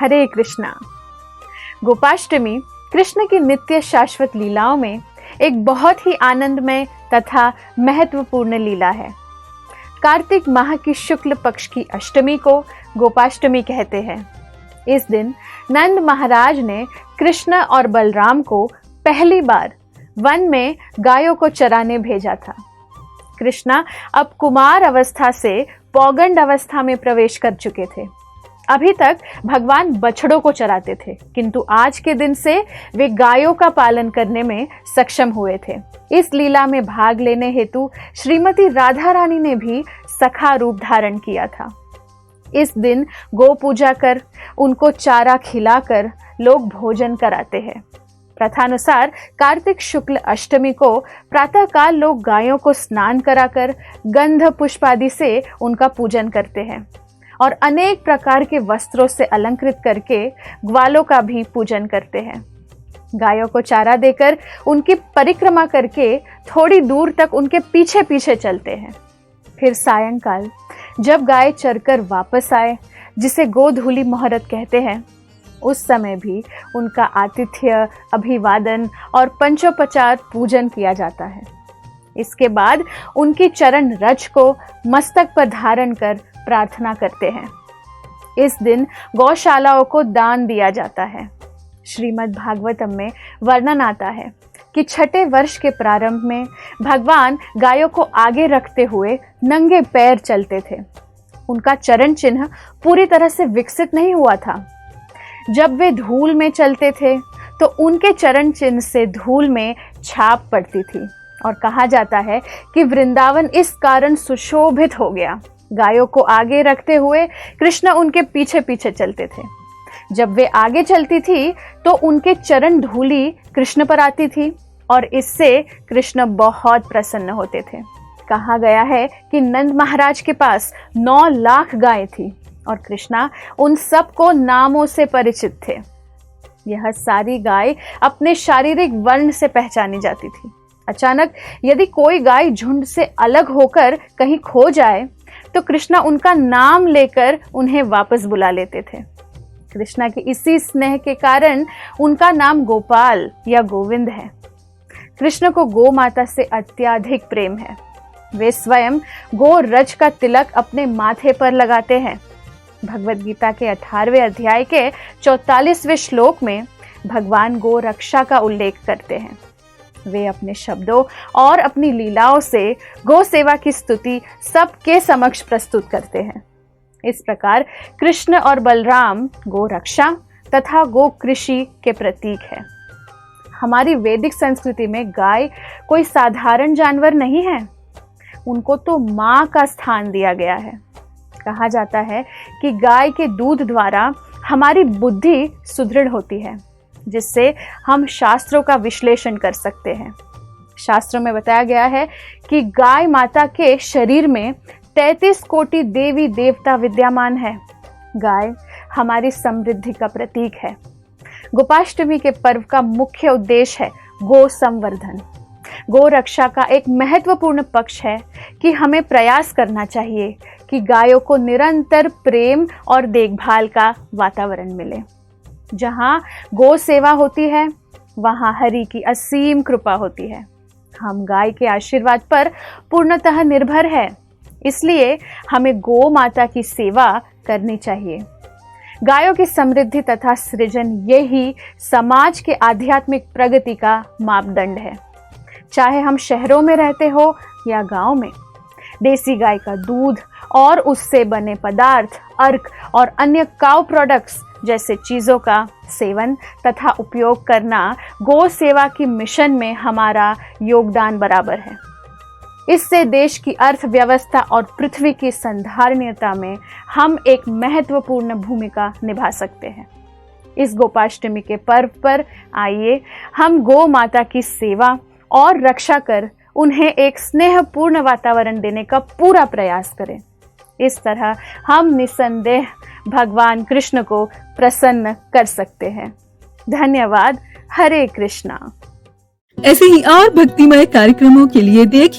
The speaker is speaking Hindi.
हरे कृष्णा। गोपाष्टमी कृष्ण की नित्य शाश्वत लीलाओं में एक बहुत ही आनंदमय तथा महत्वपूर्ण लीला है। कार्तिक माह की शुक्ल पक्ष की अष्टमी को गोपाष्टमी कहते हैं। इस दिन नंद महाराज ने कृष्ण और बलराम को पहली बार वन में गायों को चराने भेजा था। कृष्णा अब कुमार अवस्था से पौगंड अवस्था में प्रवेश कर चुके थे। अभी तक भगवान बछड़ों को चराते थे, किंतु आज के दिन से वे गायों का पालन करने में सक्षम हुए थे। इस लीला में भाग लेने हेतु श्रीमती राधा रानी ने भी सखा रूप धारण किया था। इस दिन गो पूजा कर उनको चारा खिलाकर लोग भोजन कराते हैं। प्रथानुसार कार्तिक शुक्ल अष्टमी को प्रातःकाल लोग गायों को स्नान कराकर गंध पुष्प आदि से उनका पूजन करते हैं और अनेक प्रकार के वस्त्रों से अलंकृत करके ग्वालों का भी पूजन करते हैं। गायों को चारा देकर उनकी परिक्रमा करके थोड़ी दूर तक उनके पीछे पीछे चलते हैं। फिर सायंकाल जब गाय चरकर वापस आए, जिसे गोधूली मुहूर्त कहते हैं, उस समय भी उनका आतिथ्य, अभिवादन और पंचोपचार पूजन किया जाता है। इसके बाद उनकी चरण रज को मस्तक पर धारण कर प्रार्थना करते हैं। इस दिन गौशालाओं को दान दिया जाता है। श्रीमद् भागवतम में वर्णन आता है कि छठे वर्ष के प्रारंभ में भगवान गायों को आगे रखते हुए नंगे पैर चलते थे। उनका चरण चिन्ह पूरी तरह से विकसित नहीं हुआ था। जब वे धूल में चलते थे तो उनके चरण चिन्ह से धूल में छाप पड़ती थी और कहा जाता है कि वृंदावन इस कारण सुशोभित हो गया। गायों को आगे रखते हुए कृष्ण उनके पीछे पीछे चलते थे। जब वे आगे चलती थी तो उनके चरण धूलि कृष्ण पर आती थी और इससे कृष्ण बहुत प्रसन्न होते थे। कहा गया है कि नंद महाराज के पास 9 लाख गायें थी और कृष्णा उन सबको नामों से परिचित थे। यह सारी गाय अपने शारीरिक वर्ण से पहचानी जाती थी। अचानक यदि कोई गाय झुंड से अलग होकर कहीं खो जाए तो कृष्णा उनका नाम लेकर उन्हें वापस बुला लेते थे। कृष्णा के इसी स्नेह के कारण उनका नाम गोपाल या गोविंद है। कृष्ण को गो माता से अत्यधिक प्रेम है। वे स्वयं गो रज का तिलक अपने माथे पर लगाते हैं। भगवद गीता के 18वें अध्याय के 44वें श्लोक में भगवान गो रक्षा का उल्लेख करते हैं। वे अपने शब्दों और अपनी लीलाओं से गो सेवा की स्तुति सबके समक्ष प्रस्तुत करते हैं। इस प्रकार कृष्ण और बलराम गो रक्षा तथा गो कृषि के प्रतीक है। हमारी वैदिक संस्कृति में गाय कोई साधारण जानवर नहीं है। उनको तो मां का स्थान दिया गया है। कहा जाता है कि गाय के दूध द्वारा हमारी बुद्धि सुदृढ़ होती है, जिससे हम शास्त्रों का विश्लेषण कर सकते हैं। शास्त्रों में बताया गया है कि गाय माता के शरीर में 33 कोटि देवी देवता विद्यमान है। गाय हमारी समृद्धि का प्रतीक है। गोपाष्टमी के पर्व का मुख्य उद्देश्य है गो संवर्धन। गो रक्षा का एक महत्वपूर्ण पक्ष है कि हमें प्रयास करना चाहिए कि गायों को निरंतर प्रेम और देखभाल का वातावरण मिले। जहाँ गो सेवा होती है वहाँ हरि की असीम कृपा होती है। हम गाय के आशीर्वाद पर पूर्णतः निर्भर है, इसलिए हमें गो माता की सेवा करनी चाहिए। गायों की समृद्धि तथा सृजन यही समाज के आध्यात्मिक प्रगति का मापदंड है। चाहे हम शहरों में रहते हो या गांव में, देसी गाय का दूध और उससे बने पदार्थ, अर्क और अन्य काउ प्रोडक्ट्स जैसे चीज़ों का सेवन तथा उपयोग करना गो सेवा की मिशन में हमारा योगदान बराबर है। इससे देश की अर्थव्यवस्था और पृथ्वी की संधारणीयता में हम एक महत्वपूर्ण भूमिका निभा सकते हैं। इस गोपाष्टमी के पर्व पर आइए हम गो माता की सेवा और रक्षा कर उन्हें एक स्नेहपूर्ण वातावरण देने का पूरा प्रयास करें। इस तरह हम निसंदेह भगवान कृष्ण को प्रसन्न कर सकते हैं। धन्यवाद। हरे कृष्णा। ऐसे ही और भक्तिमय कार्यक्रमों के लिए देखिए